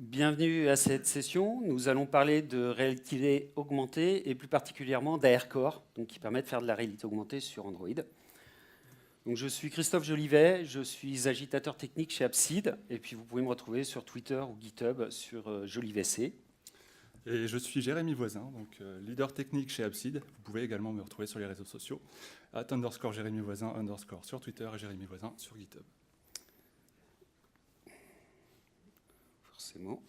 Bienvenue à cette session. Nous allons parler de réalité augmentée et plus particulièrement d'AirCore, qui permet de faire de la réalité augmentée sur Android. Donc, je suis Christophe Jolivet, je suis agitateur technique chez Appseed, et puis vous pouvez me retrouver sur Twitter ou GitHub sur JolivC. Et je suis Jérémy Voisin, donc leader technique chez Appseed. Vous pouvez également me retrouver sur les réseaux sociaux, @_Jérémy Voisin _ sur Twitter et Jérémy Voisin sur GitHub. Forcément.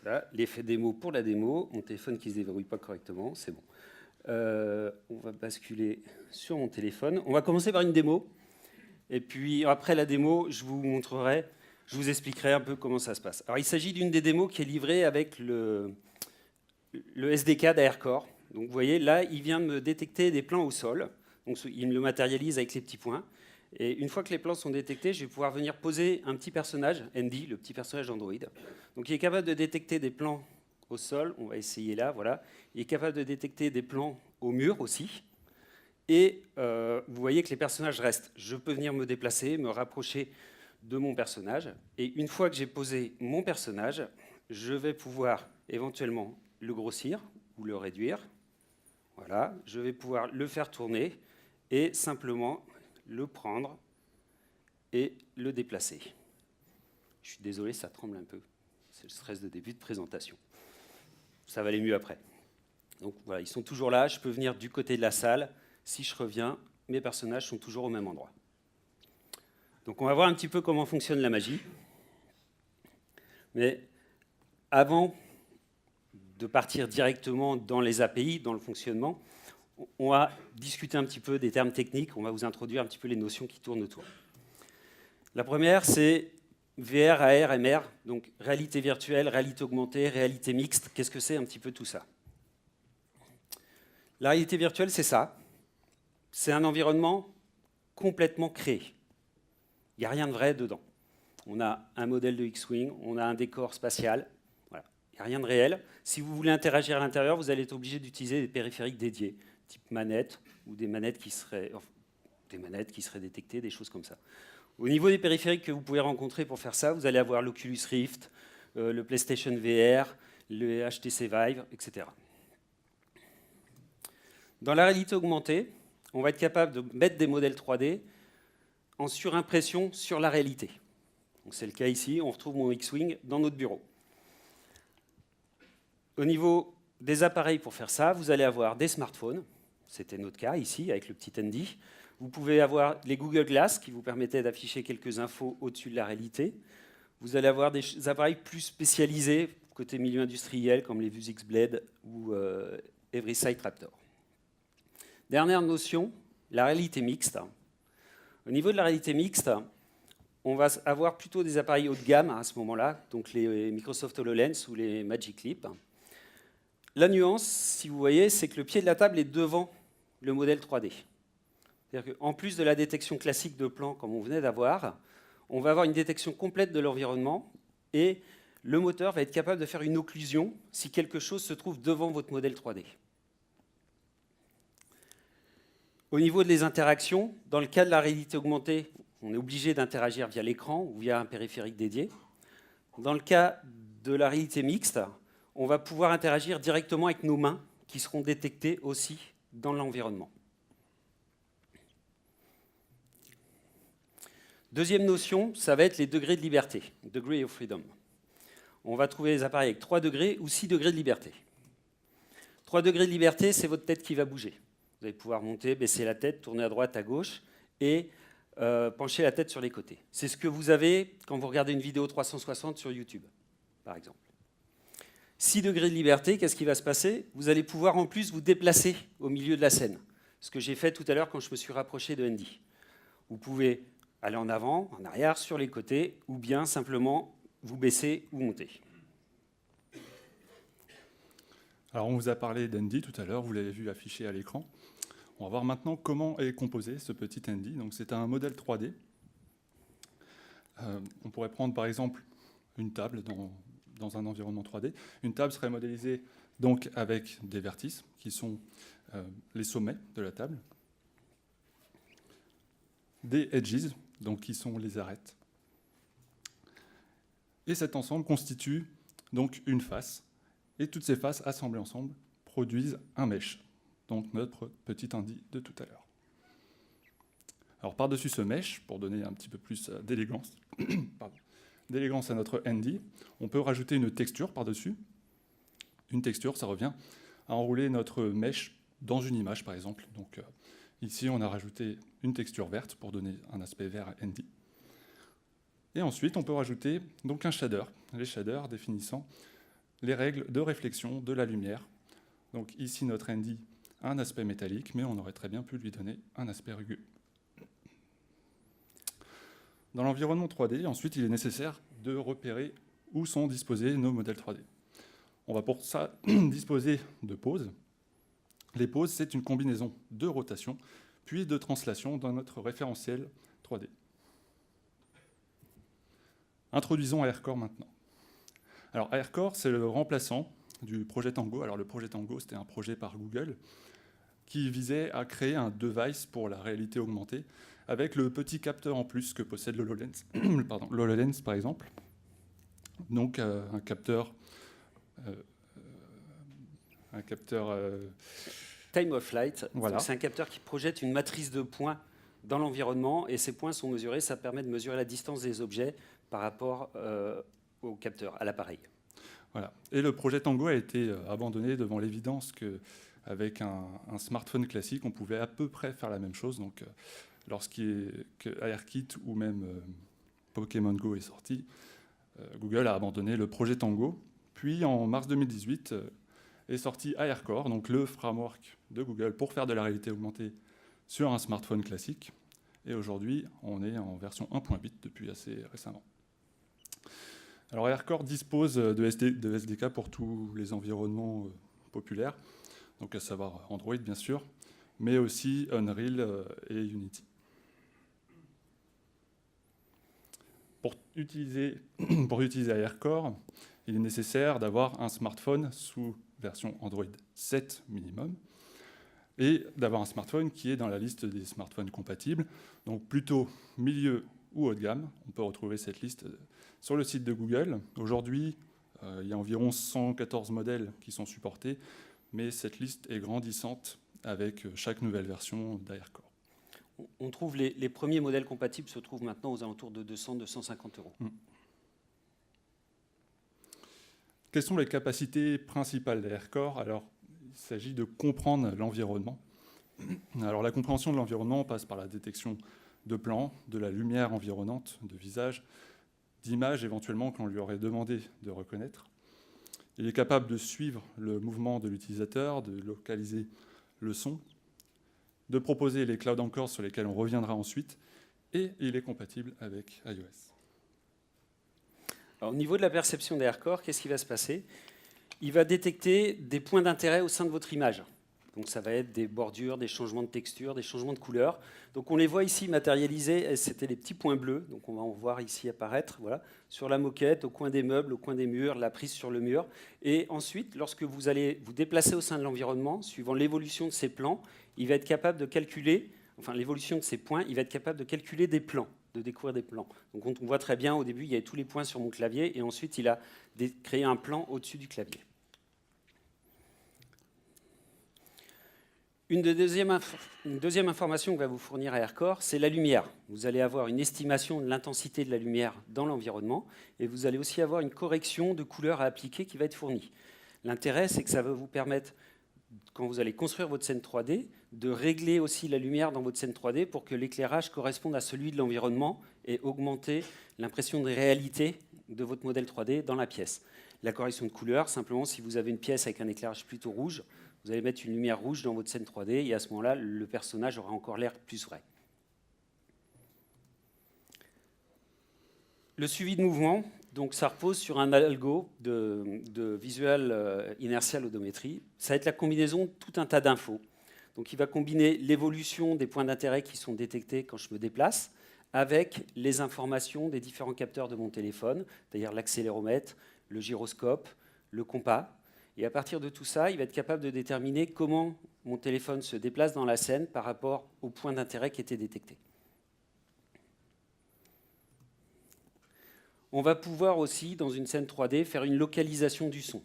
Voilà, l'effet démo pour la démo. Mon téléphone qui ne se déverrouille pas correctement, c'est bon. On va basculer sur mon téléphone. On va commencer par une démo. Et puis après la démo, je vous expliquerai un peu comment ça se passe. Alors il s'agit d'une des démos qui est livrée avec le SDK d'AirCore. Donc vous voyez, là, il vient de me détecter des plans au sol. Donc il me le matérialise avec les petits points. Et une fois que les plans sont détectés, je vais pouvoir venir poser un petit personnage, Andy, le petit personnage d'Android. Donc il est capable de détecter des plans au sol. On va essayer là, voilà. Il est capable de détecter des plans au mur aussi. Et vous voyez que les personnages restent. Je peux venir me déplacer, me rapprocher de mon personnage. Et une fois que j'ai posé mon personnage, je vais pouvoir éventuellement le grossir ou le réduire. Voilà, je vais pouvoir le faire tourner et simplement le prendre et le déplacer. Je suis désolé, ça tremble un peu. C'est le stress de début de présentation. Ça va aller mieux après. Donc voilà, ils sont toujours là. Je peux venir du côté de la salle. Si je reviens, mes personnages sont toujours au même endroit. Donc on va voir un petit peu comment fonctionne la magie. Mais avant de partir directement dans les API, dans le fonctionnement, on va discuter un petit peu des termes techniques. On va vous introduire un petit peu les notions qui tournent autour. La première, c'est VR, AR, MR, donc réalité virtuelle, réalité augmentée, réalité mixte. Qu'est-ce que c'est un petit peu tout ça? La réalité virtuelle, c'est ça. C'est un environnement complètement créé. Il n'y a rien de vrai dedans. On a un modèle de X-Wing, on a un décor spatial. Voilà. Il n'y a rien de réel. Si vous voulez interagir à l'intérieur, vous allez être obligé d'utiliser des périphériques dédiés, type manette, ou des manettes qui seraient détectées, des choses comme ça. Au niveau des périphériques que vous pouvez rencontrer pour faire ça, vous allez avoir l'Oculus Rift, le PlayStation VR, le HTC Vive, etc. Dans la réalité augmentée, on va être capable de mettre des modèles 3D en surimpression sur la réalité. C'est le cas ici, on retrouve mon X-Wing dans notre bureau. Au niveau des appareils pour faire ça, vous allez avoir des smartphones, c'était notre cas ici avec le petit Andy. Vous pouvez avoir les Google Glass qui vous permettaient d'afficher quelques infos au-dessus de la réalité. Vous allez avoir des appareils plus spécialisés côté milieu industriel comme les Vuzix Blade ou Eversight Raptor. Dernière notion, la réalité mixte. Au niveau de la réalité mixte, on va avoir plutôt des appareils haut de gamme à ce moment-là, donc les Microsoft HoloLens ou les Magic Leap. La nuance, si vous voyez, c'est que le pied de la table est devant le modèle 3D. C'est-à-dire qu'en plus de la détection classique de plan, comme on venait d'avoir, on va avoir une détection complète de l'environnement et le moteur va être capable de faire une occlusion si quelque chose se trouve devant votre modèle 3D. Au niveau des interactions, dans le cas de la réalité augmentée, on est obligé d'interagir via l'écran ou via un périphérique dédié. Dans le cas de la réalité mixte, on va pouvoir interagir directement avec nos mains qui seront détectées aussi dans l'environnement. Deuxième notion, ça va être les degrés de liberté, degree of freedom. On va trouver des appareils avec 3 degrés ou 6 degrés de liberté. 3 degrés de liberté, c'est votre tête qui va bouger. Vous allez pouvoir monter, baisser la tête, tourner à droite, à gauche et pencher la tête sur les côtés. C'est ce que vous avez quand vous regardez une vidéo 360 sur YouTube, par exemple. 6 degrés de liberté, qu'est-ce qui va se passer? Vous allez pouvoir en plus vous déplacer au milieu de la scène. Ce que j'ai fait tout à l'heure quand je me suis rapproché de Andy. Vous pouvez aller en avant, en arrière, sur les côtés, ou bien simplement vous baisser ou monter. Alors on vous a parlé d'Andy tout à l'heure, vous l'avez vu affiché à l'écran. On va voir maintenant comment est composé ce petit Andy. Donc c'est un modèle 3D. On pourrait prendre par exemple une table dans un environnement 3D. Une table serait modélisée donc avec des vertices qui sont les sommets de la table, des edges, donc qui sont les arêtes, Et cet ensemble constitue donc une face. Et toutes ces faces assemblées ensemble produisent un mesh, donc notre petit Andy de tout à l'heure. Alors par-dessus ce mesh, pour donner un petit peu plus d'élégance, d'élégance à notre Andy, on peut rajouter une texture par-dessus. Une texture, ça revient à enrouler notre mesh dans une image, par exemple. Donc ici, on a rajouté une texture verte pour donner un aspect vert à Andy. Et ensuite, on peut rajouter donc un shader, les shaders définissant les règles de réflexion de la lumière. Donc ici, notre Andy a un aspect métallique, mais on aurait très bien pu lui donner un aspect rugueux. Dans l'environnement 3D, ensuite, il est nécessaire de repérer où sont disposés nos modèles 3D. On va pour ça disposer de poses. Les poses, c'est une combinaison de rotation, puis de translation dans notre référentiel 3D. Introduisons AirCore maintenant. Alors AirCore, c'est le remplaçant du projet Tango. Alors le projet Tango, c'était un projet par Google qui visait à créer un device pour la réalité augmentée avec le petit capteur en plus que possède l'HoloLens, l'HoloLens par exemple. Donc un capteur Time of Flight, voilà. C'est un capteur qui projette une matrice de points dans l'environnement et ces points sont mesurés. Ça permet de mesurer la distance des objets par rapport au capteur, à l'appareil. Voilà. Et le projet Tango a été abandonné devant l'évidence qu'avec un smartphone classique, on pouvait à peu près faire la même chose. Donc, AirKit ou même Pokémon Go est sorti, Google a abandonné le projet Tango. Puis en mars 2018 est sorti AirCore, donc le framework de Google pour faire de la réalité augmentée sur un smartphone classique. Et aujourd'hui, on est en version 1.8 depuis assez récemment. Alors AirCore dispose de SDK pour tous les environnements populaires, donc à savoir Android bien sûr, mais aussi Unreal et Unity. Pour utiliser AirCore, il est nécessaire d'avoir un smartphone sous version Android 7 minimum et d'avoir un smartphone qui est dans la liste des smartphones compatibles, donc plutôt milieu ou haut de gamme. On peut retrouver cette liste sur le site de Google. Aujourd'hui, il y a environ 114 modèles qui sont supportés, mais cette liste est grandissante avec chaque nouvelle version d'AirCore. On trouve les premiers modèles compatibles se trouvent maintenant aux alentours de 200-250 euros. Quelles sont les capacités principales d'AirCore? Alors, il s'agit de comprendre l'environnement. Alors, la compréhension de l'environnement passe par la détection de plans, de la lumière environnante, de visages, d'images éventuellement qu'on lui aurait demandé de reconnaître. Il est capable de suivre le mouvement de l'utilisateur, de localiser le son, de proposer les cloud anchors sur lesquels on reviendra ensuite, et il est compatible avec iOS. Alors, au niveau de la perception d'AirCore, qu'est-ce qui va se passer? Il va détecter des points d'intérêt au sein de votre image. Donc ça va être des bordures, des changements de texture, des changements de couleur. Donc on les voit ici matérialisés, c'était les petits points bleus, donc on va en voir ici apparaître, voilà, sur la moquette, au coin des meubles, au coin des murs, la prise sur le mur. Et ensuite, lorsque vous allez vous déplacer au sein de l'environnement, suivant l'évolution de ces plans, il va être capable de calculer, enfin l'évolution de ces points, il va être capable de calculer des plans, de découvrir des plans. Donc on voit très bien, au début, il y avait tous les points sur mon clavier, et ensuite il a créé un plan au-dessus du clavier. Une deuxième information que va vous fournir AirCore, c'est la lumière. Vous allez avoir une estimation de l'intensité de la lumière dans l'environnement et vous allez aussi avoir une correction de couleur à appliquer qui va être fournie. L'intérêt, c'est que ça va vous permettre, quand vous allez construire votre scène 3D, de régler aussi la lumière dans votre scène 3D pour que l'éclairage corresponde à celui de l'environnement et augmenter l'impression de réalité de votre modèle 3D dans la pièce. La correction de couleur, simplement, si vous avez une pièce avec un éclairage plutôt rouge, vous allez mettre une lumière rouge dans votre scène 3D et à ce moment-là, le personnage aura encore l'air plus vrai. Le suivi de mouvement, donc ça repose sur un algo de visual inertial odométrie. Ça va être la combinaison de tout un tas d'infos. Donc il va combiner l'évolution des points d'intérêt qui sont détectés quand je me déplace avec les informations des différents capteurs de mon téléphone, c'est-à-dire l'accéléromètre, le gyroscope, le compas. Et à partir de tout ça, il va être capable de déterminer comment mon téléphone se déplace dans la scène par rapport aux points d'intérêt qui étaient détectés. On va pouvoir aussi, dans une scène 3D, faire une localisation du son.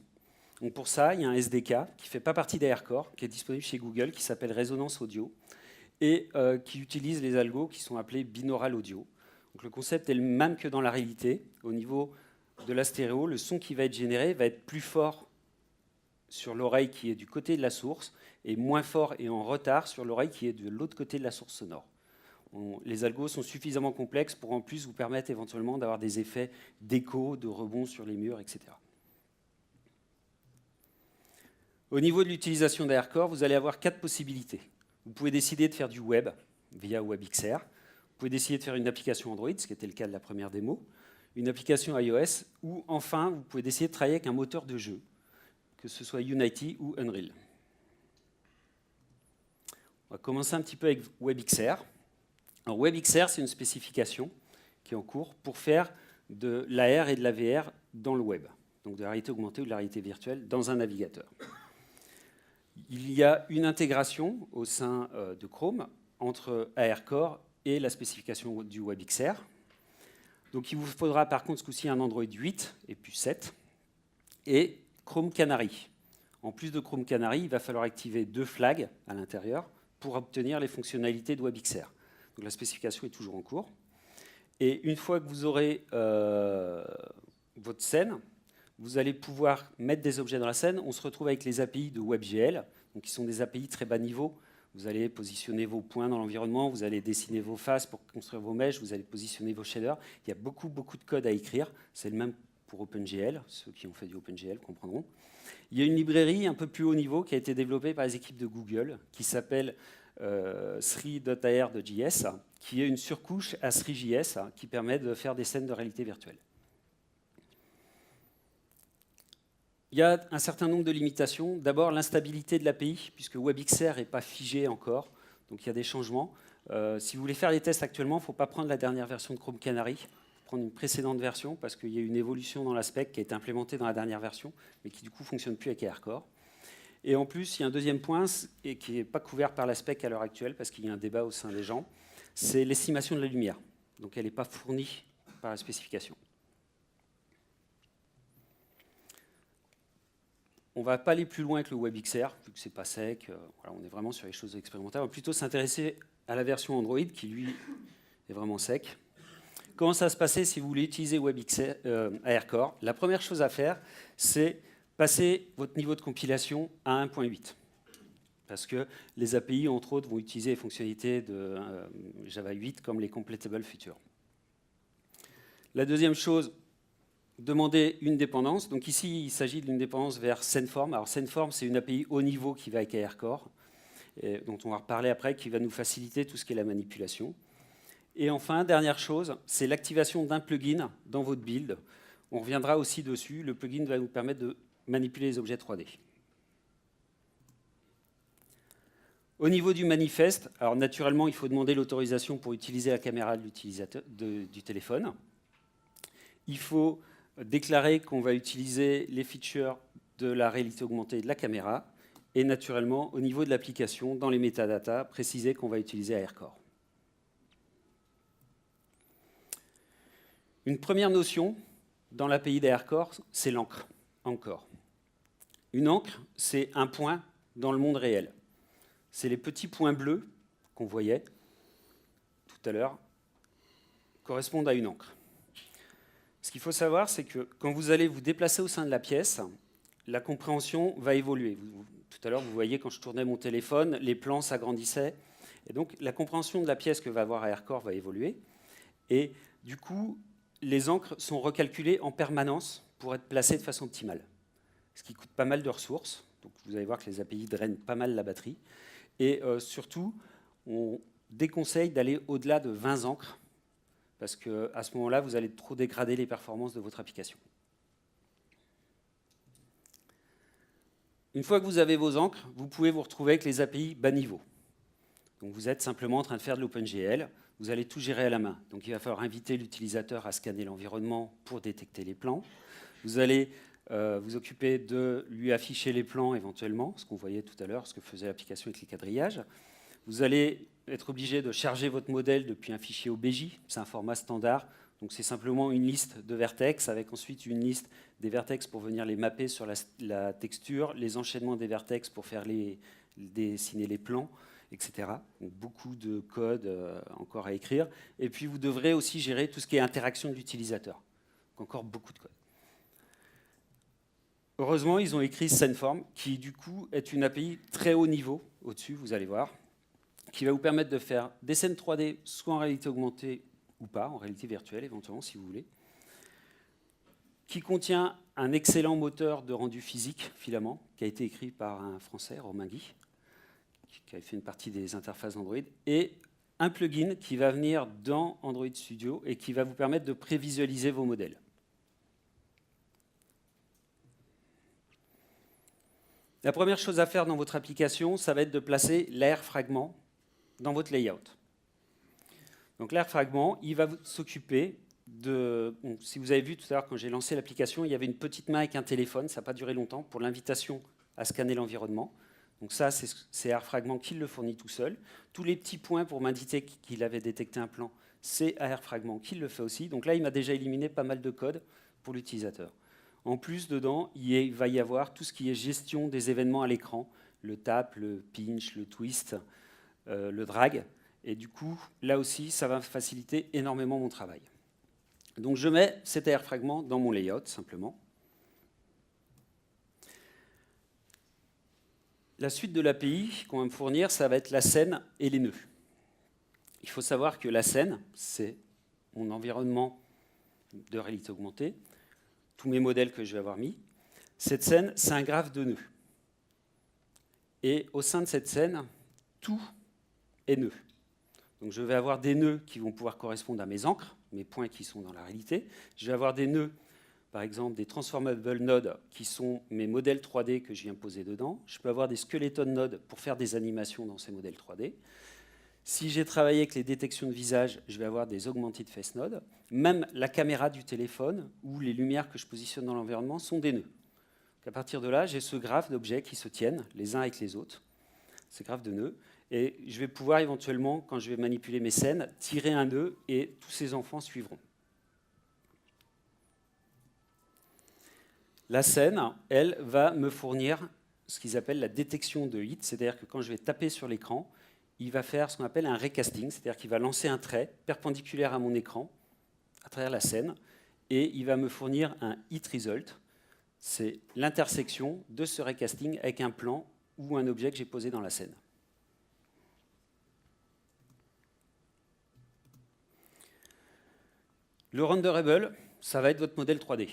Donc pour ça, il y a un SDK qui ne fait pas partie d'AirCore, qui est disponible chez Google, qui s'appelle Résonance Audio, et qui utilise les algos qui sont appelés binaural audio. Donc le concept est le même que dans la réalité. Au niveau de la stéréo, le son qui va être généré va être plus fort sur l'oreille qui est du côté de la source et moins fort et en retard sur l'oreille qui est de l'autre côté de la source sonore. Les algos sont suffisamment complexes pour en plus vous permettre éventuellement d'avoir des effets d'écho, de rebond sur les murs, etc. Au niveau de l'utilisation d'AirCore, vous allez avoir 4 possibilités. Vous pouvez décider de faire du web via WebXR. Vous pouvez décider de faire une application Android, ce qui était le cas de la première démo, une application iOS, ou enfin, vous pouvez décider de travailler avec un moteur de jeu, que ce soit Unity ou Unreal. On va commencer un petit peu avec WebXR. Alors, WebXR, c'est une spécification qui est en cours pour faire de l'AR et de la VR dans le web, donc de la réalité augmentée ou de la réalité virtuelle dans un navigateur. Il y a une intégration au sein de Chrome entre AirCore et la spécification du WebXR. Donc il vous faudra par contre ce coup-ci un Android 8 et puis 7 et Chrome Canary. En plus de Chrome Canary, il va falloir activer 2 flags à l'intérieur pour obtenir les fonctionnalités de WebXR. Donc la spécification est toujours en cours. Et une fois que vous aurez votre scène, vous allez pouvoir mettre des objets dans la scène. On se retrouve avec les API de WebGL, donc qui sont des API très bas niveau. Vous allez positionner vos points dans l'environnement, vous allez dessiner vos faces pour construire vos mèches, vous allez positionner vos shaders. Il y a beaucoup de code à écrire. C'est le même pour OpenGL. Ceux qui ont fait du OpenGL comprendront. Il y a une librairie un peu plus haut niveau qui a été développée par les équipes de Google qui s'appelle 3.ir.js, qui est une surcouche à 3JS qui permet de faire des scènes de réalité virtuelle. Il y a un certain nombre de limitations. D'abord, l'instabilité de l'API, puisque WebXR n'est pas figé encore, donc il y a des changements. Si vous voulez faire les tests actuellement, il ne faut pas prendre la dernière version de Chrome Canary, il faut prendre une précédente version, parce qu'il y a une évolution dans la spec qui a été implémentée dans la dernière version, mais qui du coup ne fonctionne plus avec AirCore. Et en plus, il y a un deuxième point, et qui n'est pas couvert par la spec à l'heure actuelle, parce qu'il y a un débat au sein des gens, c'est l'estimation de la lumière. Donc elle n'est pas fournie par la spécification. On ne va pas aller plus loin avec le WebXR, vu que ce n'est pas sec. Voilà, on est vraiment sur les choses expérimentales. On va plutôt s'intéresser à la version Android, qui, lui, est vraiment sec. Comment ça va se passer si vous voulez utiliser WebXR AirCore? La première chose à faire, c'est passer votre niveau de compilation à 1.8. Parce que les API, entre autres, vont utiliser les fonctionnalités de Java 8 comme les completable features. La deuxième chose, demander une dépendance. Donc ici, il s'agit d'une dépendance vers SceneForm. Alors SceneForm, c'est une API haut niveau qui va avec AirCore, dont on va reparler après, qui va nous faciliter tout ce qui est la manipulation. Et enfin, dernière chose, c'est l'activation d'un plugin dans votre build. On reviendra aussi dessus. Le plugin va vous permettre de manipuler les objets 3D. Au niveau du manifeste, alors naturellement, il faut demander l'autorisation pour utiliser la caméra du téléphone. Il faut déclarer qu'on va utiliser les features de la réalité augmentée de la caméra et naturellement, au niveau de l'application, dans les métadatas, préciser qu'on va utiliser AirCore. Une première notion dans l'API d'AirCore, c'est l'encre. Une encre, c'est un point dans le monde réel. C'est les petits points bleus qu'on voyait tout à l'heure correspondent à une encre. Ce qu'il faut savoir, c'est que quand vous allez vous déplacer au sein de la pièce, la compréhension va évoluer. Tout à l'heure, vous voyez, quand je tournais mon téléphone, les plans s'agrandissaient. Et donc, la compréhension de la pièce que va avoir AirCore va évoluer. Et du coup, les encres sont recalculées en permanence pour être placées de façon optimale. Ce qui coûte pas mal de ressources. Donc, vous allez voir que les API drainent pas mal la batterie. Et surtout, on déconseille d'aller au-delà de 20 encres, parce qu'à ce moment-là, vous allez trop dégrader les performances de votre application. Une fois que vous avez vos encres, vous pouvez vous retrouver avec les API bas niveau. Donc vous êtes simplement en train de faire de l'OpenGL, vous allez tout gérer à la main. Donc il va falloir inviter l'utilisateur à scanner l'environnement pour détecter les plans. Vous allez vous occuper de lui afficher les plans éventuellement, ce qu'on voyait tout à l'heure, ce que faisait l'application avec les quadrillages. Vous allez être obligé de charger votre modèle depuis un fichier OBJ, c'est un format standard Donc c'est simplement une liste de vertex avec ensuite une liste des vertex pour venir les mapper sur la texture, les enchaînements des vertex pour faire dessiner les plans, etc. Donc beaucoup de code encore à écrire. Et puis vous devrez aussi gérer tout ce qui est interaction de l'utilisateur. Donc encore beaucoup de code. Heureusement, ils ont écrit Sceneform, qui du coup est une API très haut niveau, au-dessus, vous allez voir, qui va vous permettre de faire des scènes 3D, soit en réalité augmentée ou pas, en réalité virtuelle éventuellement, si vous voulez, qui contient un excellent moteur de rendu physique, Filament, qui a été écrit par un Français, Romain Guy, qui a fait une partie des interfaces Android, et un plugin qui va venir dans Android Studio et qui va vous permettre de prévisualiser vos modèles. La première chose à faire dans votre application, ça va être de placer l'air fragment dans votre layout. Donc l'air fragment, il va s'occuper de... Bon, si vous avez vu tout à l'heure, quand j'ai lancé l'application, il y avait une petite main avec un téléphone, ça n'a pas duré longtemps, pour l'invitation à scanner l'environnement. Donc ça, c'est Air Fragment qui le fournit tout seul. Tous les petits points pour m'indiquer qu'il avait détecté un plan, c'est Air Fragment qui le fait aussi. Donc là, il m'a déjà éliminé pas mal de code pour l'utilisateur. En plus, dedans, il va y avoir tout ce qui est gestion des événements à l'écran, le tap, le pinch, le twist, le drag. Et du coup, là aussi, ça va faciliter énormément mon travail. Donc je mets cet Air Fragment dans mon layout, simplement. La suite de l'API qu'on va me fournir, ça va être la scène et les nœuds. Il faut savoir que la scène, c'est mon environnement de réalité augmentée, tous mes modèles que je vais avoir mis. Cette scène, c'est un graphe de nœuds. Et au sein de cette scène, tout est nœud. Donc je vais avoir des nœuds qui vont pouvoir correspondre à mes encres, mes points qui sont dans la réalité. Je vais avoir des nœuds, par exemple des transformable nodes, qui sont mes modèles 3D que je viens poser dedans. Je peux avoir des skeleton nodes pour faire des animations dans ces modèles 3D. Si j'ai travaillé avec les détections de visage, je vais avoir des augmented face nodes. Même la caméra du téléphone ou les lumières que je positionne dans l'environnement sont des nœuds. Donc à partir de là, j'ai ce graphe d'objets qui se tiennent les uns avec les autres, ces graphes de nœuds. Et je vais pouvoir éventuellement, quand je vais manipuler mes scènes, tirer un nœud et tous ces enfants suivront. La scène, elle, va me fournir ce qu'ils appellent la détection de hit, c'est-à-dire que quand je vais taper sur l'écran, il va faire ce qu'on appelle un recasting, c'est-à-dire qu'il va lancer un trait perpendiculaire à mon écran, à travers la scène, et il va me fournir un hit result. C'est l'intersection de ce recasting avec un plan ou un objet que j'ai posé dans la scène. Le renderable, ça va être votre modèle 3D.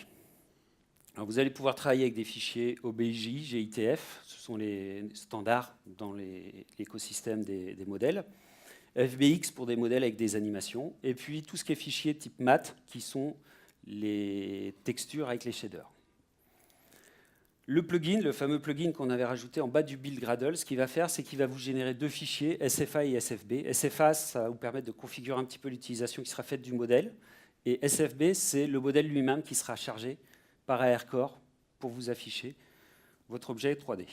Alors vous allez pouvoir travailler avec des fichiers OBJ, GITF, ce sont les standards dans l'écosystème des modèles. FBX pour des modèles avec des animations. Et puis tout ce qui est fichiers type math, qui sont les textures avec les shaders. Le plugin, le fameux plugin qu'on avait rajouté en bas du build Gradle, ce qu'il va faire, c'est qu'il va vous générer deux fichiers, SFA et SFB. SFA, ça va vous permettre de configurer un petit peu l'utilisation qui sera faite du modèle. Et SFB, c'est le modèle lui-même qui sera chargé par ARCore pour vous afficher votre objet 3D.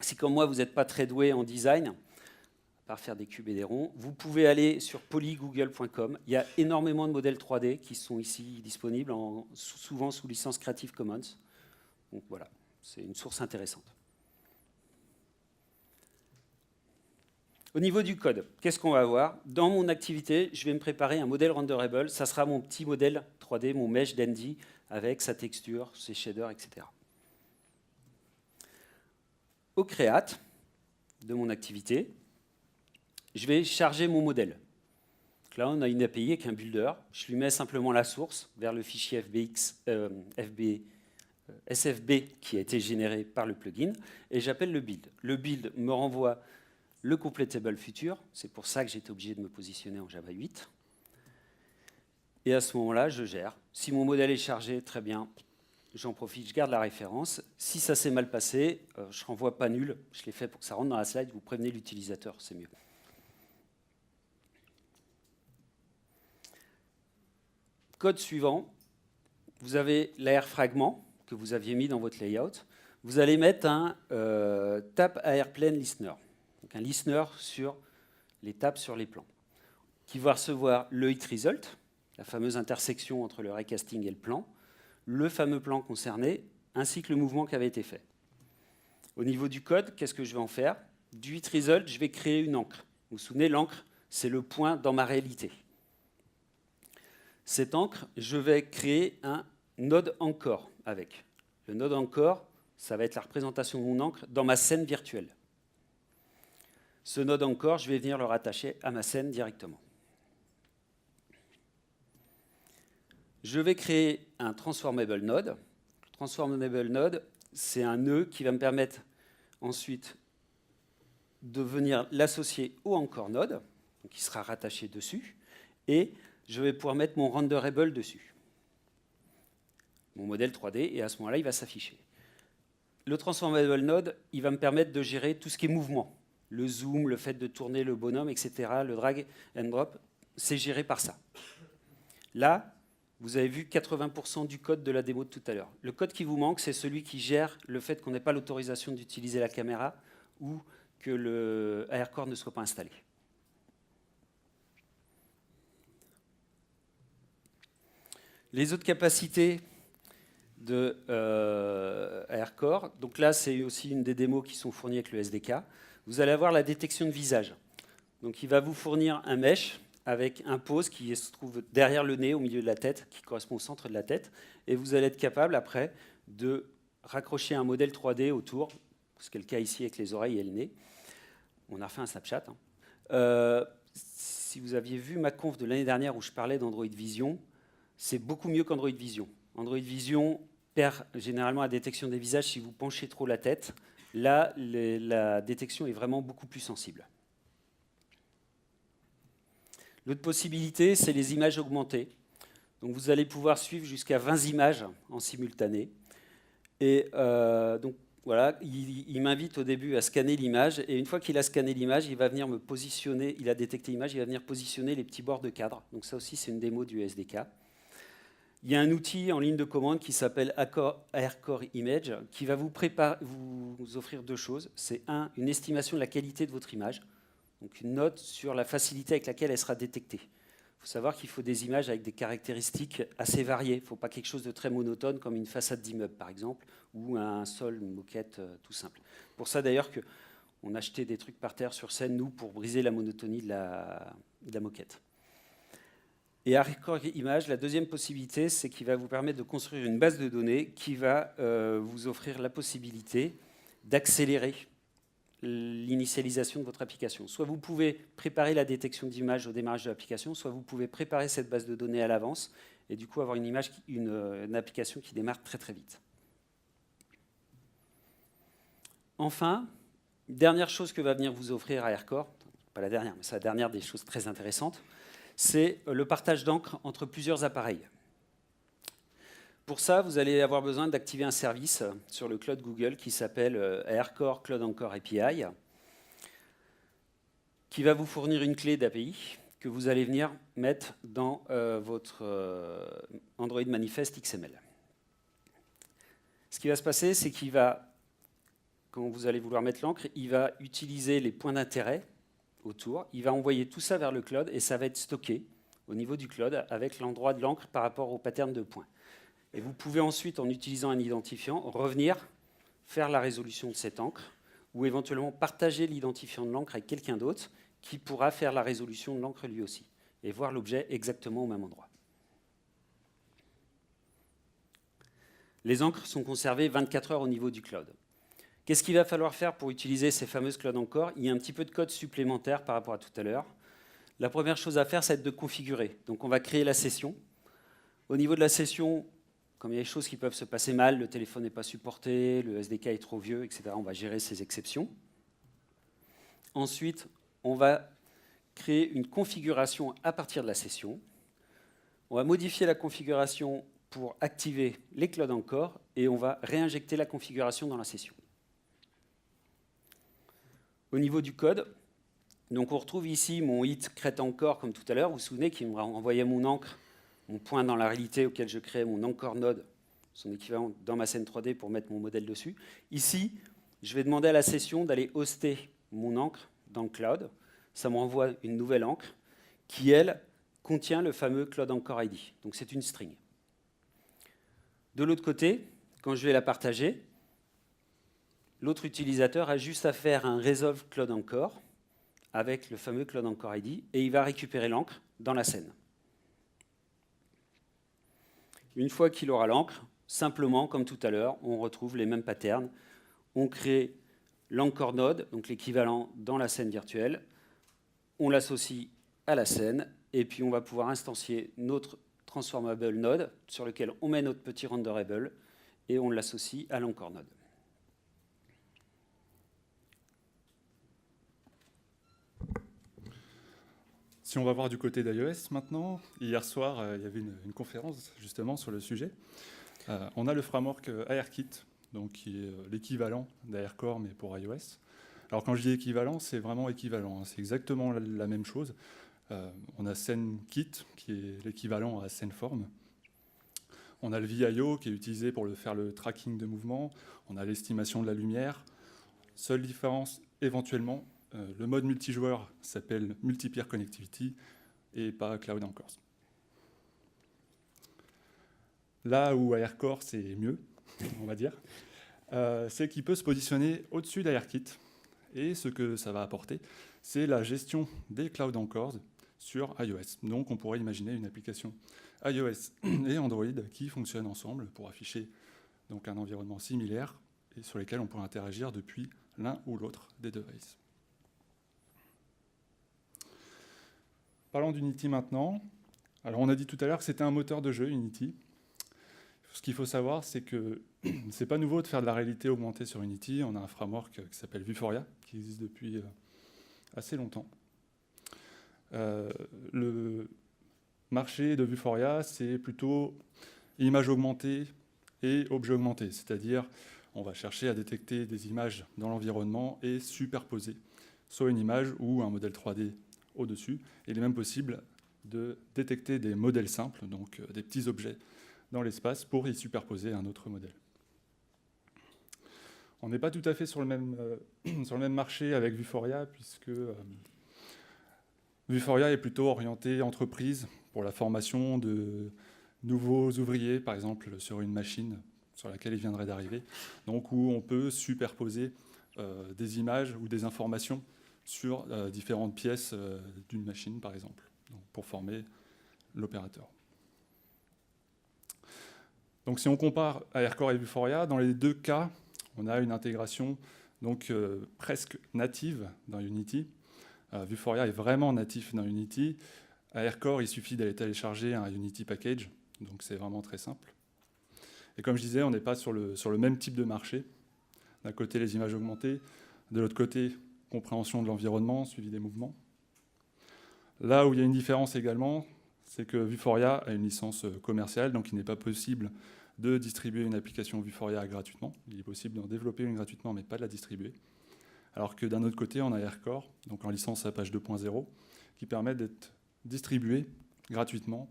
Si comme moi, vous n'êtes pas très doué en design, à part faire des cubes et des ronds, vous pouvez aller sur polygoogle.com. Il y a énormément de modèles 3D qui sont ici disponibles, souvent sous licence Creative Commons. Donc voilà, c'est une source intéressante. Au niveau du code, qu'est-ce qu'on va avoir? Dans mon activité, je vais me préparer un modèle renderable. Ça sera mon petit modèle 3D, mon mesh dandy, avec sa texture, ses shaders, etc. Au create de mon activité, je vais charger mon modèle. Donc là, on a une API avec un builder. Je lui mets simplement la source vers le fichier SFB qui a été généré par le plugin, et j'appelle le build. Le build me renvoie le completable futur, c'est pour ça que j'étais obligé de me positionner en Java 8. Et à ce moment-là, je gère. Si mon modèle est chargé, très bien, j'en profite, je garde la référence. Si ça s'est mal passé, je renvoie pas nul, je l'ai fait pour que ça rentre dans la slide, vous prévenez l'utilisateur, c'est mieux. Code suivant, vous avez l'AR fragment que vous aviez mis dans votre layout. Vous allez mettre un tap airplane listener. Donc un listener sur les taps sur les plans, qui va recevoir le hit result, la fameuse intersection entre le recasting et le plan, le fameux plan concerné, ainsi que le mouvement qui avait été fait. Au niveau du code, qu'est-ce que je vais en faire? Du hitResult, je vais créer une encre. Vous vous souvenez, l'encre, c'est le point dans ma réalité. Cette encre, je vais créer un node encore avec. Le node encore, ça va être la représentation de mon encre dans ma scène virtuelle. Ce node encore, je vais venir le rattacher à ma scène directement. Je vais créer un transformable node. Le transformable node, c'est un nœud qui va me permettre ensuite de venir l'associer au encore node, donc qui sera rattaché dessus, et je vais pouvoir mettre mon renderable dessus, mon modèle 3D, et à ce moment-là, il va s'afficher. Le transformable node, il va me permettre de gérer tout ce qui est mouvement, le zoom, le fait de tourner le bonhomme, etc., le drag and drop, c'est géré par ça. Là, vous avez vu 80% du code de la démo de tout à l'heure. Le code qui vous manque, c'est celui qui gère le fait qu'on n'ait pas l'autorisation d'utiliser la caméra ou que le AirCore ne soit pas installé. Les autres capacités de AirCore, donc là, c'est aussi une des démos qui sont fournies avec le SDK. Vous allez avoir la détection de visage. Donc il va vous fournir un mesh avec un pose qui se trouve derrière le nez, au milieu de la tête, qui correspond au centre de la tête. Et vous allez être capable, après, de raccrocher un modèle 3D autour, ce qui est le cas ici avec les oreilles et le nez. On a refait un Snapchat. Si vous aviez vu ma conf de l'année dernière où je parlais d'Android Vision, c'est beaucoup mieux qu'Android Vision. Android Vision perd généralement la détection des visages si vous penchez trop la tête. Là, la détection est vraiment beaucoup plus sensible. L'autre possibilité, c'est les images augmentées. Donc vous allez pouvoir suivre jusqu'à 20 images en simultané. Et donc voilà, il m'invite au début à scanner l'image. Et une fois qu'il a scanné l'image, il va venir me positionner, il a détecté l'image, il va venir positionner les petits bords de cadre. Donc ça aussi, c'est une démo du SDK. Il y a un outil en ligne de commande qui s'appelle AirCore Image qui va vous offrir deux choses. C'est une estimation de la qualité de votre image. Donc une note sur la facilité avec laquelle elle sera détectée. Il faut savoir qu'il faut des images avec des caractéristiques assez variées. Il ne faut pas quelque chose de très monotone comme une façade d'immeuble par exemple, ou un sol, une moquette tout simple. Pour ça d'ailleurs qu'on achetait des trucs par terre sur scène, nous, pour briser la monotonie de la moquette. Et AirCore Image, la deuxième possibilité, c'est qu'il va vous permettre de construire une base de données qui va vous offrir la possibilité d'accélérer l'initialisation de votre application. Soit vous pouvez préparer la détection d'images au démarrage de l'application, soit vous pouvez préparer cette base de données à l'avance et du coup avoir une application qui démarre très très vite. Enfin, dernière chose que va venir vous offrir AirCore, pas la dernière, mais c'est la dernière des choses très intéressantes, c'est le partage d'encre entre plusieurs appareils. Pour ça, vous allez avoir besoin d'activer un service sur le cloud Google qui s'appelle AirCore Cloud Encore API, qui va vous fournir une clé d'API que vous allez venir mettre dans votre Android Manifest XML. Ce qui va se passer, c'est qu'il va, quand vous allez vouloir mettre l'encre, il va utiliser les points d'intérêt autour, il va envoyer tout ça vers le cloud et ça va être stocké au niveau du cloud avec l'endroit de l'encre par rapport au pattern de points. Et vous pouvez ensuite, en utilisant un identifiant, revenir faire la résolution de cette encre ou éventuellement partager l'identifiant de l'encre avec quelqu'un d'autre qui pourra faire la résolution de l'encre lui aussi et voir l'objet exactement au même endroit. Les encres sont conservées 24 heures au niveau du cloud. Qu'est-ce qu'il va falloir faire pour utiliser ces fameuses clouds encore? Il y a un petit peu de code supplémentaire par rapport à tout à l'heure. La première chose à faire, c'est de configurer. Donc on va créer la session. Au niveau de la session, comme il y a des choses qui peuvent se passer mal, le téléphone n'est pas supporté, le SDK est trop vieux, etc., on va gérer ces exceptions. Ensuite, on va créer une configuration à partir de la session. On va modifier la configuration pour activer les clouds encore et on va réinjecter la configuration dans la session. Au niveau du code, donc on retrouve ici mon hit crête encore comme tout à l'heure. Vous vous souvenez qu'il me renvoyait mon encre, mon point dans la réalité auquel je crée mon encore node, son équivalent dans ma scène 3D pour mettre mon modèle dessus. Ici, je vais demander à la session d'aller hoster mon encre dans le cloud. Ça me renvoie une nouvelle encre qui, elle, contient le fameux Cloud Anchor ID. Donc c'est une string. De l'autre côté, quand je vais la partager, l'autre utilisateur a juste à faire un resolve Cloud Anchor avec le fameux Cloud Anchor ID et il va récupérer l'encre dans la scène. Une fois qu'il aura l'encre, simplement, comme tout à l'heure, on retrouve les mêmes patterns. On crée l'Anchor node, donc l'équivalent dans la scène virtuelle. On l'associe à la scène et puis on va pouvoir instancier notre transformable node sur lequel on met notre petit renderable et on l'associe à l'Anchor node. Si on va voir du côté d'iOS maintenant, hier soir, il y avait une conférence justement sur le sujet. On a le framework ARKit, donc qui est l'équivalent d'AirCore, mais pour iOS. Alors quand je dis équivalent, c'est vraiment équivalent, hein, c'est exactement la même chose. On a SceneKit, qui est l'équivalent à SceneForm. On a le VIO, qui est utilisé pour faire le tracking de mouvement. On a l'estimation de la lumière. Seule différence, éventuellement, le mode multijoueur s'appelle Multi-Peer Connectivity et pas Cloud Anchors. Là où AirCore, c'est mieux, on va dire, c'est qu'il peut se positionner au-dessus d'AirKit. Et ce que ça va apporter, c'est la gestion des Cloud Anchors sur iOS. Donc on pourrait imaginer une application iOS et Android qui fonctionnent ensemble pour afficher donc un environnement similaire et sur lesquels on peut interagir depuis l'un ou l'autre des devices. Parlons d'Unity maintenant. Alors on a dit tout à l'heure que c'était un moteur de jeu, Unity. Ce qu'il faut savoir, c'est que c'est pas nouveau de faire de la réalité augmentée sur Unity. On a un framework qui s'appelle Vuforia, qui existe depuis assez longtemps. Le marché de Vuforia, c'est plutôt image augmentée et objet augmenté, c'est-à-dire on va chercher à détecter des images dans l'environnement et superposer soit une image ou un modèle 3D au-dessus. Il est même possible de détecter des modèles simples, donc des petits objets dans l'espace pour y superposer un autre modèle. On n'est pas tout à fait sur le même marché avec Vuforia, puisque Vuforia est plutôt orienté entreprise pour la formation de nouveaux ouvriers, par exemple sur une machine sur laquelle ils viendraient d'arriver, donc où on peut superposer des images ou des informations sur différentes pièces d'une machine, par exemple, donc pour former l'opérateur. Donc si on compare AirCore et Vuforia, dans les deux cas, on a une intégration donc, presque native dans Unity. Vuforia est vraiment natif dans Unity. AirCore, il suffit d'aller télécharger un Unity package, donc c'est vraiment très simple. Et comme je disais, on n'est pas sur le même type de marché. D'un côté, les images augmentées, de l'autre côté, compréhension de l'environnement, suivi des mouvements. Là où il y a une différence également, c'est que Vuforia a une licence commerciale, donc il n'est pas possible de distribuer une application Vuforia gratuitement. Il est possible d'en développer une gratuitement, mais pas de la distribuer. Alors que d'un autre côté, on a AirCore, donc en licence Apache 2.0, qui permet d'être distribué gratuitement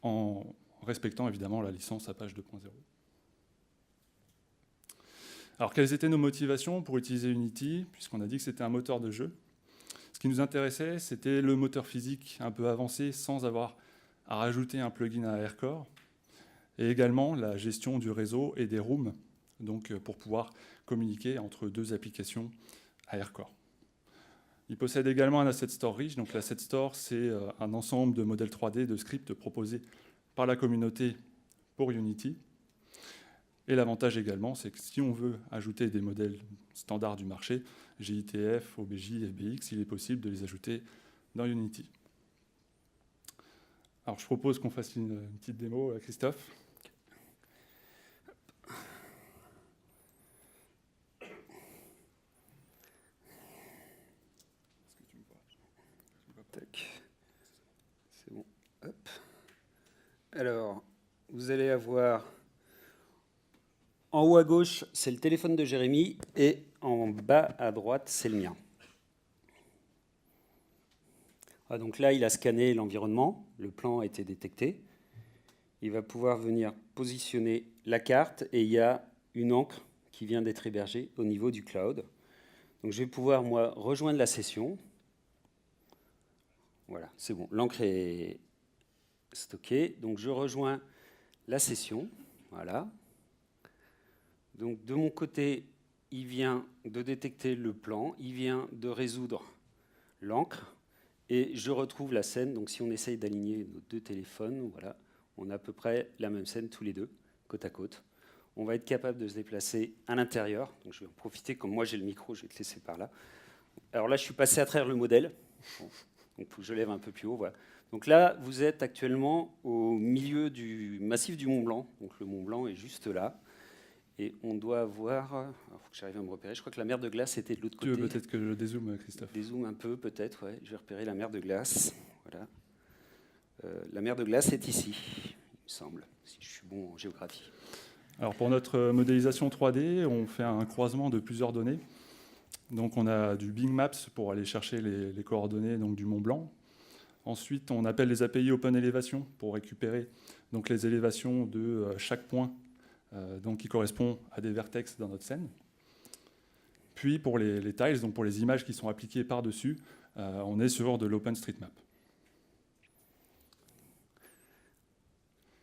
en respectant évidemment la licence Apache 2.0. Alors, quelles étaient nos motivations pour utiliser Unity, puisqu'on a dit que c'était un moteur de jeu? Ce qui nous intéressait, c'était le moteur physique un peu avancé, sans avoir à rajouter un plugin à AirCore, et également la gestion du réseau et des rooms, donc pour pouvoir communiquer entre deux applications à AirCore. Il possède également un Asset Store riche, donc l'Asset Store, c'est un ensemble de modèles 3D, de scripts proposés par la communauté pour Unity. Et l'avantage également, c'est que si on veut ajouter des modèles standards du marché, GITF, OBJ, FBX, il est possible de les ajouter dans Unity. Alors je propose qu'on fasse une petite démo à Christophe. Tac. C'est bon. Hop. Alors, vous allez avoir en haut à gauche, c'est le téléphone de Jérémy, et en bas à droite, c'est le mien. Ah, donc là, il a scanné l'environnement, le plan a été détecté. Il va pouvoir venir positionner la carte, et il y a une encre qui vient d'être hébergée au niveau du cloud. Donc je vais pouvoir, moi, rejoindre la session. Voilà, c'est bon. L'encre est stockée. Donc, je rejoins la session. Voilà. Donc, de mon côté, il vient de détecter le plan. Il vient de résoudre l'encre. Et je retrouve la scène. Donc, si on essaye d'aligner nos deux téléphones, voilà, on a à peu près la même scène tous les deux, côte à côte. On va être capable de se déplacer à l'intérieur. Donc, je vais en profiter. Comme moi, j'ai le micro, je vais te laisser par là. Alors là, je suis passé à travers le modèle. Bon. Donc, je lève un peu plus haut. Voilà. Donc là, vous êtes actuellement au milieu du massif du Mont Blanc. Donc le Mont Blanc est juste là. Et on doit avoir... Il faut que j'arrive à me repérer. Je crois que la mer de glace était de l'autre côté. Tu veux peut-être que je dézoome, Christophe? Dézoome un peu, peut-être. Ouais. Je vais repérer la mer de glace. Voilà. La mer de glace est ici, il me semble, si je suis bon en géographie. Alors pour notre modélisation 3D, on fait un croisement de plusieurs données. Donc on a du Bing Maps pour aller chercher les coordonnées donc, du Mont Blanc. Ensuite, on appelle les API Open Elevation pour récupérer donc, les élévations de chaque point donc, qui correspond à des vertex dans notre scène. Puis pour les tiles, donc pour les images qui sont appliquées par-dessus, on est sur de l'OpenStreetMap.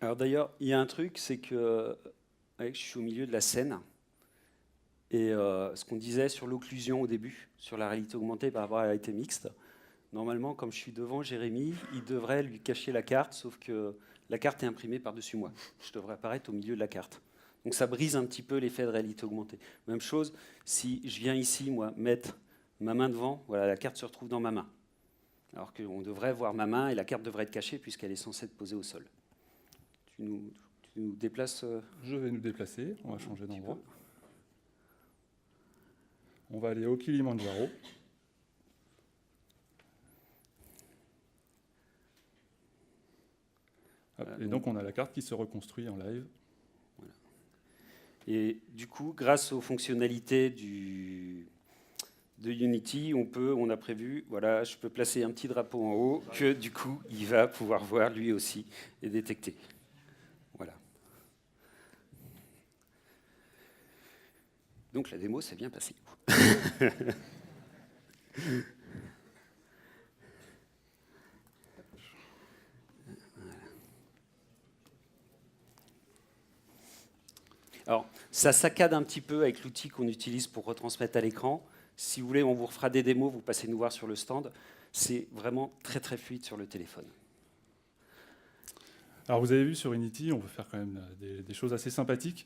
Alors d'ailleurs, il y a un truc, c'est que je suis au milieu de la scène. Et ce qu'on disait sur l'occlusion au début, sur la réalité augmentée par rapport à la réalité mixte, normalement, comme je suis devant Jérémy, il devrait lui cacher la carte, sauf que la carte est imprimée par-dessus moi. Je devrais apparaître au milieu de la carte. Donc ça brise un petit peu l'effet de réalité augmentée. Même chose, si je viens ici, moi, mettre ma main devant, voilà, la carte se retrouve dans ma main. Alors qu'on devrait voir ma main et la carte devrait être cachée puisqu'elle est censée être posée au sol. Tu nous déplaces Je vais nous déplacer, on va changer d'endroit. On va aller au Kilimandjaro. Et donc on a la carte qui se reconstruit en live. Voilà. Et du coup, grâce aux fonctionnalités de Unity, on a prévu, voilà, je peux placer un petit drapeau en haut que du coup, il va pouvoir voir lui aussi et détecter. Voilà. Donc la démo s'est bien passée. Alors, ça saccade un petit peu avec l'outil qu'on utilise pour retransmettre à l'écran. Si vous voulez, on vous refera des démos, vous passez nous voir sur le stand. C'est vraiment très très fluide sur le téléphone. Alors vous avez vu sur Unity, on peut faire quand même des choses assez sympathiques.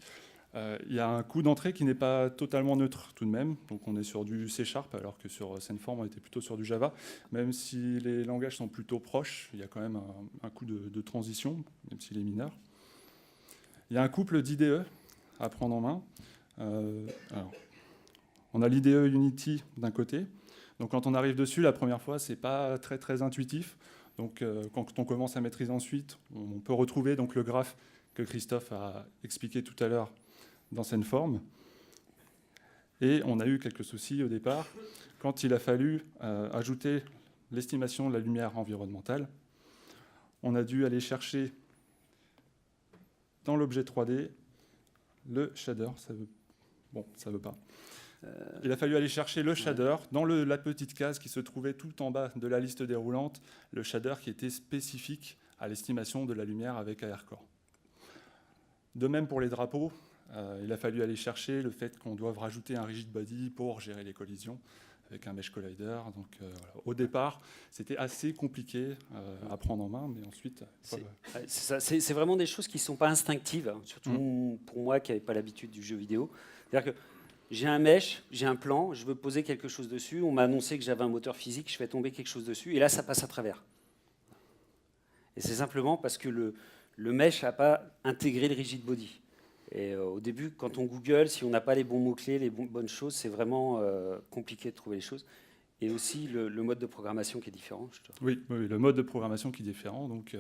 Il y a un coût d'entrée qui n'est pas totalement neutre tout de même. Donc on est sur du C# alors que sur Sceneform on était plutôt sur du Java. Même si les langages sont plutôt proches, il y a quand même un coût de transition, même s'il est mineur. Il y a un couple d'IDE à prendre en main. Alors, on a l'IDE Unity d'un côté. Donc quand on arrive dessus, la première fois, c'est pas très très intuitif. Donc quand on commence à maîtriser ensuite, on peut retrouver donc, le graphe que Christophe a expliqué tout à l'heure dans Sceneform. Et on a eu quelques soucis au départ quand il a fallu ajouter l'estimation de la lumière environnementale. On a dû aller chercher dans l'objet 3D le shader. Ça veut pas. Il a fallu aller chercher le shader dans la petite case qui se trouvait tout en bas de la liste déroulante, le shader qui était spécifique à l'estimation de la lumière avec ARCore. De même pour les drapeaux, il a fallu aller chercher le fait qu'on doive rajouter un rigid body pour gérer les collisions avec un mesh collider. Donc, voilà. Au départ, c'était assez compliqué à prendre en main, mais ensuite... C'est vraiment des choses qui ne sont pas instinctives, hein, surtout pour moi qui n'avais pas l'habitude du jeu vidéo. C'est-à-dire que j'ai un mesh, j'ai un plan, je veux poser quelque chose dessus, on m'a annoncé que j'avais un moteur physique, je fais tomber quelque chose dessus, et là, ça passe à travers. Et c'est simplement parce que le mesh n'a pas intégré le rigid body. Et au début, quand on Google, si on n'a pas les bons mots-clés, les bonnes choses, c'est vraiment compliqué de trouver les choses. Et aussi le mode de programmation qui est différent. Oui, le mode de programmation qui est différent. Donc,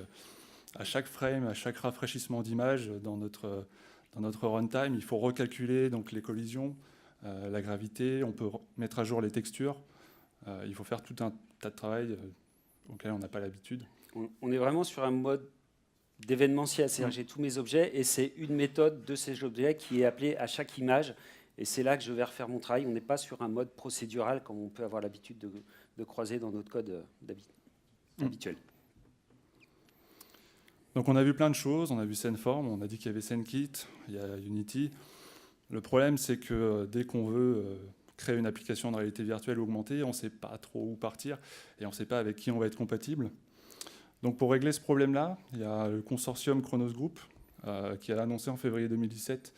à chaque frame, à chaque rafraîchissement d'image dans notre runtime, il faut recalculer donc, les collisions, la gravité, on peut mettre à jour les textures. Il faut faire tout un tas de travail auquel on n'a pas l'habitude. On est vraiment sur un mode d'événementiel, c'est-à-dire j'ai tous mes objets et c'est une méthode de ces objets qui est appelée à chaque image et c'est là que je vais refaire mon travail. On n'est pas sur un mode procédural comme on peut avoir l'habitude de croiser dans notre code d'habitude. habituel. Donc on a vu plein de choses, on a vu SceneForm, on a dit qu'il y avait SceneKit, il y a Unity. Le problème, c'est que dès qu'on veut créer une application de réalité virtuelle augmentée, on ne sait pas trop où partir et on ne sait pas avec qui on va être compatible. Donc pour régler ce problème-là, il y a le consortium Chronos Group qui a annoncé en février 2017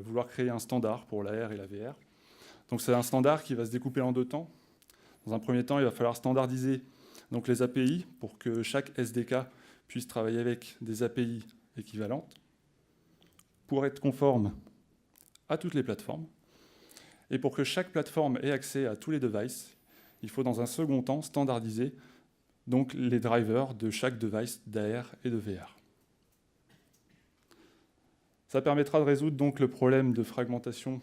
vouloir créer un standard pour l'AR et la VR. Donc c'est un standard qui va se découper en 2 temps. Dans un premier temps, il va falloir standardiser donc les API pour que chaque SDK puisse travailler avec des API équivalentes pour être conforme à toutes les plateformes. Et pour que chaque plateforme ait accès à tous les devices, il faut dans un second temps standardiser donc les drivers de chaque device d'AR et de VR. Ça permettra de résoudre donc le problème de fragmentation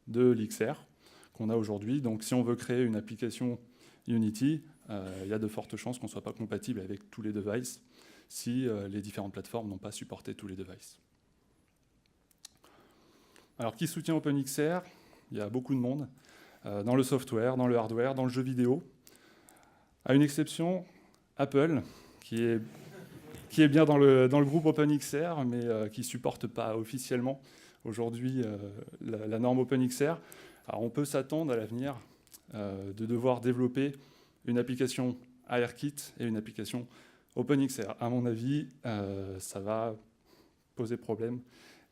de l'XR qu'on a aujourd'hui. Donc si on veut créer une application Unity, il y a de fortes chances qu'on ne soit pas compatible avec tous les devices si les différentes plateformes n'ont pas supporté tous les devices. Alors qui soutient OpenXR? Il y a beaucoup de monde, dans le software, dans le hardware, dans le jeu vidéo. À une exception, Apple, qui est bien dans le groupe OpenXR, mais qui ne supporte pas officiellement aujourd'hui la norme OpenXR. Alors on peut s'attendre à l'avenir de devoir développer une application ARKit et une application OpenXR. À mon avis, ça va poser problème.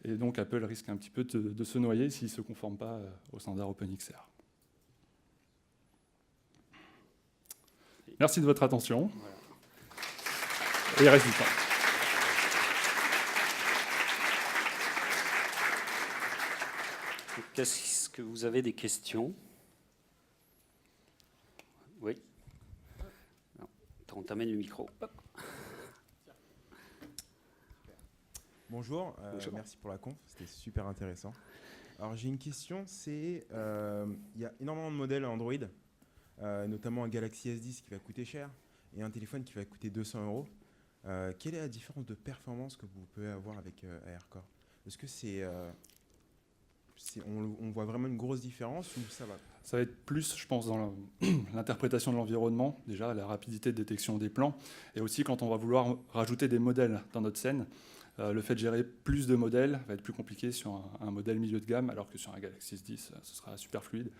Et donc Apple risque un petit peu de se noyer s'il ne se conforme pas au standard OpenXR. Merci de votre attention. Voilà. Et il reste du temps. Est-ce que vous avez des questions? Oui. On t'amène le micro. Hop. Bonjour, Bonjour. merci pour la conf, c'était super intéressant. Alors j'ai une question, c'est il y a énormément de modèles Android, notamment un Galaxy S10 qui va coûter cher et un téléphone qui va coûter 200 €. Quelle est la différence de performance que vous pouvez avoir avec ARCore? Est-ce que on voit vraiment une grosse différence ou ça va? Ça va être plus, je pense, dans l'interprétation de l'environnement, déjà la rapidité de détection des plans, et aussi quand on va vouloir rajouter des modèles dans notre scène. Le fait de gérer plus de modèles va être plus compliqué sur un modèle milieu de gamme, alors que sur un Galaxy S10, ce sera super fluide.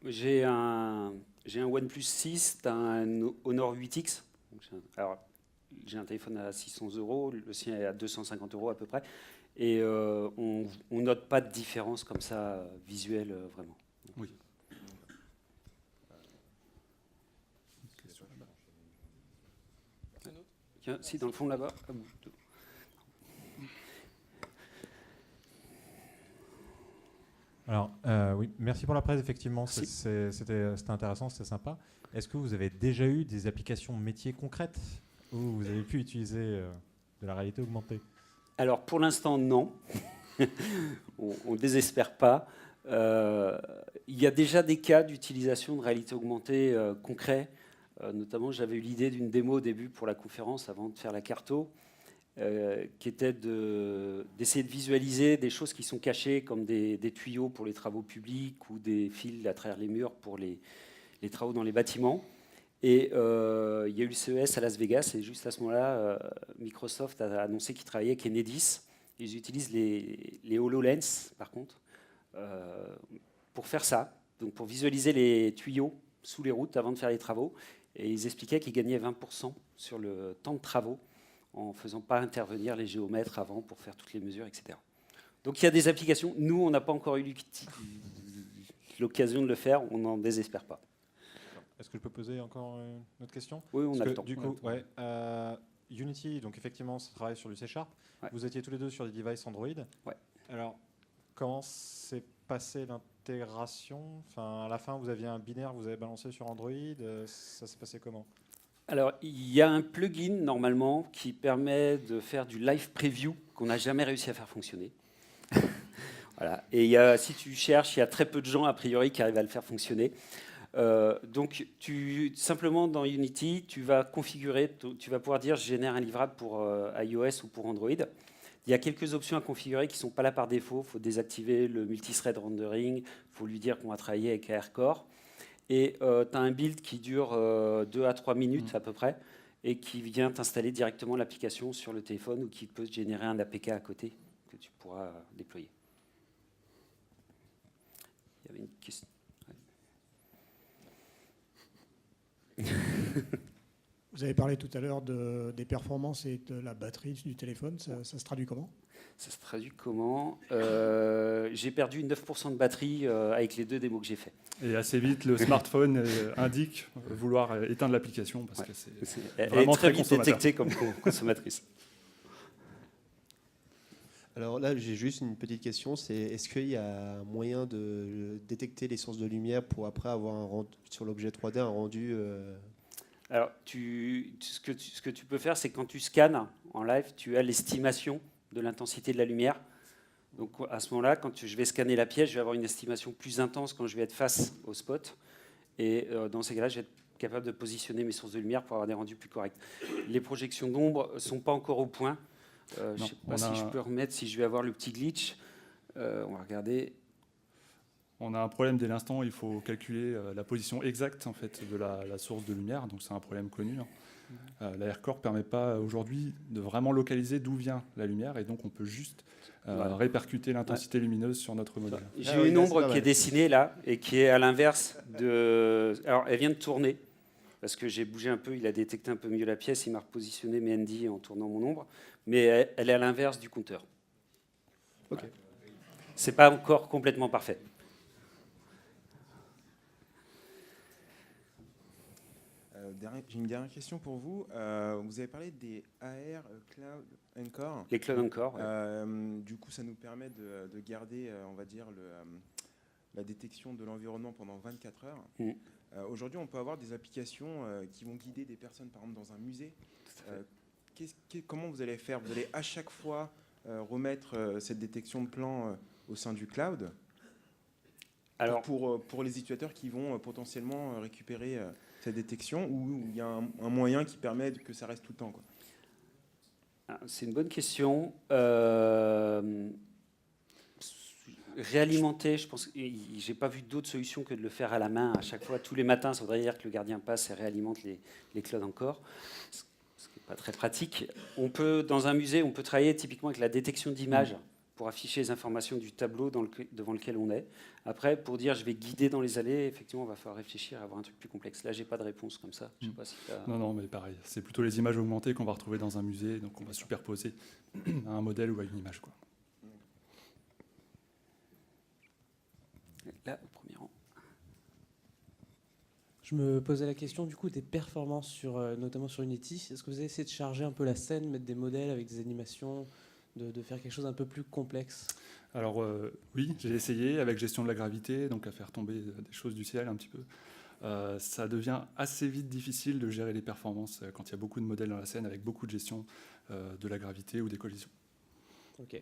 J'ai un OnePlus 6, un Honor 8X. Alors, j'ai un téléphone à 600 €, le sien est à 250 € à peu près. Et on note pas de différence comme ça visuelle vraiment. Oui. Tiens, si, dans le fond là-bas. Alors, oui, merci pour la presse, effectivement, Merci. c'était intéressant, c'était sympa. Est-ce que vous avez déjà eu des applications métiers concrètes où vous avez pu utiliser de la réalité augmentée? Alors, pour l'instant, non. On ne désespère pas. Il y a déjà des cas d'utilisation de réalité augmentée concrets. Notamment, j'avais eu l'idée d'une démo au début pour la conférence avant de faire la carto, qui était d'essayer de visualiser des choses qui sont cachées, comme des tuyaux pour les travaux publics ou des fils à travers les murs pour les travaux dans les bâtiments. Et il y a eu le CES à Las Vegas, et juste à ce moment-là, Microsoft a annoncé qu'il travaillait avec Enedis. Ils utilisent les HoloLens, par contre, pour faire ça, donc pour visualiser les tuyaux sous les routes avant de faire les travaux. Et ils expliquaient qu'ils gagnaient 20% sur le temps de travaux en ne faisant pas intervenir les géomètres avant pour faire toutes les mesures, etc. Donc il y a des applications. Nous, on n'a pas encore eu l'occasion de le faire. On n'en désespère pas. Est-ce que je peux poser encore une autre question? Oui, on a le temps. Du coup, ouais, Unity, donc effectivement, ça travaille sur du C#. Ouais. Vous étiez tous les deux sur des devices Android. Ouais. Alors, comment s'est passée l'intégration? Enfin, à la fin, vous aviez un binaire, vous avez balancé sur Android. Ça s'est passé comment? Alors, il y a un plugin, normalement, qui permet de faire du live preview qu'on n'a jamais réussi à faire fonctionner. Voilà. Et si tu cherches, il y a très peu de gens, a priori, qui arrivent à le faire fonctionner. Donc, simplement, dans Unity, tu vas configurer, tu vas pouvoir dire « je génère un livrable pour iOS ou pour Android ». Il y a quelques options à configurer qui ne sont pas là par défaut. Il faut désactiver le multithread rendering, il faut lui dire qu'on va travailler avec ARCore. et tu as un build qui dure 2 à 3 minutes à peu près, et qui vient t'installer directement l'application sur le téléphone ou qui peut te générer un APK à côté que tu pourras déployer. Il y avait une question. Vous avez parlé tout à l'heure des performances et de la batterie du téléphone. Ça se traduit comment? Ça se traduit comment? J'ai perdu 9% de batterie avec les 2 démos que j'ai fait. Et assez vite, le smartphone indique vouloir éteindre l'application parce que c'est Elle est vraiment très très vite consommateur. détectée comme consommatrice. Alors là, j'ai juste une petite question, c'est est-ce qu'il y a moyen de détecter les sources de lumière pour après avoir sur l'objet 3D un rendu Alors, ce que tu peux faire, c'est quand tu scannes en live, tu as l'estimation de l'intensité de la lumière. Donc à ce moment-là, quand je vais scanner la pièce, je vais avoir une estimation plus intense quand je vais être face au spot. Et dans ces cas-là, je vais être capable de positionner mes sources de lumière pour avoir des rendus plus corrects. Les projections d'ombre ne sont pas encore au point. Je ne sais pas si je peux remettre, si je vais avoir le petit glitch. On va regarder. On a un problème dès l'instant, il faut calculer la position exacte en fait, de la source de lumière, donc c'est un problème connu. L'AirCore ne permet pas aujourd'hui de vraiment localiser d'où vient la lumière, et donc on peut juste répercuter l'intensité lumineuse sur notre modèle. J'ai une ombre qui est dessinée là, et qui est à l'inverse de... Alors elle vient de tourner, parce que j'ai bougé un peu, il a détecté un peu mieux la pièce, il m'a repositionné mes ND en tournant mon ombre, mais elle est à l'inverse du compteur. Ok. C'est pas encore complètement parfait. J'ai une dernière question pour vous. Vous avez parlé des AR Cloud Encore. Les Cloud Encore, ouais. Du coup, ça nous permet de garder, on va dire, la détection de l'environnement pendant 24 heures. Aujourd'hui, on peut avoir des applications qui vont guider des personnes, par exemple, dans un musée. Comment vous allez faire? Vous allez à chaque fois remettre cette détection de plan au sein du cloud? Alors, pour les utilisateurs qui vont potentiellement récupérer cette détection, ou il y a un moyen qui permet que ça reste tout le temps, quoi? C'est une bonne question. Réalimenter, je pense, j'ai pas vu d'autre solution que de le faire à la main à chaque fois. Tous les matins, ça voudrait dire que le gardien passe et réalimente les clouds encore, ce qui n'est pas très pratique. Dans un musée, on peut travailler typiquement avec la détection d'images pour afficher les informations du tableau devant lequel on est. Après, pour dire je vais guider dans les allées, effectivement, il va falloir réfléchir à avoir un truc plus complexe. Là, j'ai pas de réponse comme ça. Je sais pas si Non, mais pareil. C'est plutôt les images augmentées qu'on va retrouver dans un musée, donc on va superposer à un modèle ou à une image, quoi. Là, au premier rang. Je me posais la question du coup des performances notamment sur Unity. Est-ce que vous avez essayé de charger un peu la scène, mettre des modèles avec des animations, de faire quelque chose un peu plus complexe? Alors oui, j'ai essayé avec gestion de la gravité, donc à faire tomber des choses du ciel un petit peu. Ça devient assez vite difficile de gérer les performances quand il y a beaucoup de modèles dans la scène avec beaucoup de gestion de la gravité ou des collisions. Ok.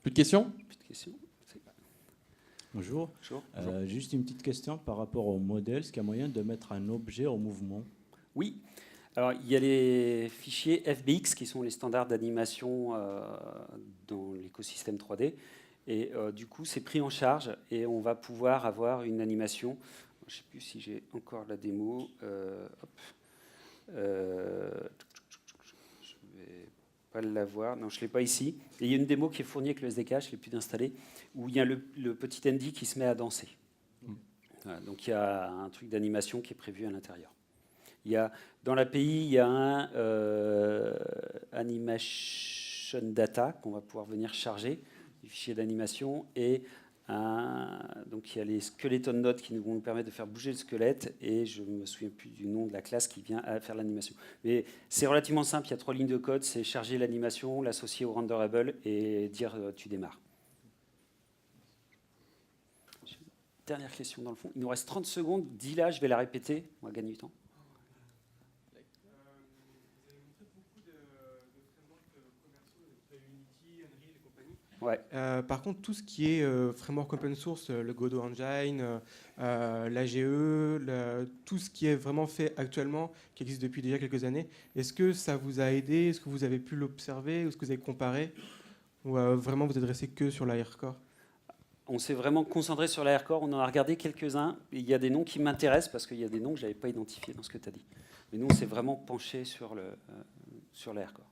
Plus de questions? Plus de questions. Bonjour. Bonjour. Juste une petite question par rapport au modèle. Est-ce qu'il y a moyen de mettre un objet en mouvement? Oui. Alors, il y a les fichiers FBX qui sont les standards d'animation dans l'écosystème 3D. Et du coup, c'est pris en charge et on va pouvoir avoir une animation. Je ne sais plus si j'ai encore la démo. Je ne vais pas l'avoir. Non, je ne l'ai pas ici. Et il y a une démo qui est fournie avec le SDK, je ne l'ai plus d'installer, où il y a le petit Andy qui se met à danser. Voilà, donc il y a un truc d'animation qui est prévu à l'intérieur. Dans l'API, il y a un animation data qu'on va pouvoir venir charger, du fichier d'animation, et donc il y a les skeleton nodes qui vont nous permettre de faire bouger le squelette, et je ne me souviens plus du nom de la classe qui vient à faire l'animation. Mais c'est relativement simple, il y a 3 lignes de code, c'est charger l'animation, l'associer au renderable et dire tu démarres. Dernière question dans le fond. Il nous reste 30 secondes. Dis-la, je vais la répéter. On va gagner du temps. Ouais. Par contre, tout ce qui est framework open source, le Godot Engine, l'AGE, tout ce qui est vraiment fait actuellement, qui existe depuis déjà quelques années, est-ce que ça vous a aidé? Est-ce que vous avez pu l'observer? Est-ce que vous avez comparé? Ou vraiment vous adressez que sur l'AirCore? on s'est vraiment concentré sur l'AirCore. On en a regardé quelques-uns. Il y a des noms qui m'intéressent parce qu'il y a des noms que je n'avais pas identifiés dans ce que tu as dit. Mais nous, on s'est vraiment penché sur l'AirCore.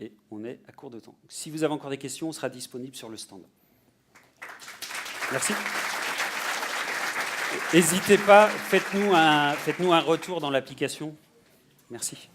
Et on est à court de temps. Si vous avez encore des questions, on sera disponible sur le stand. Merci. N'hésitez pas, faites-nous un retour dans l'application. Merci.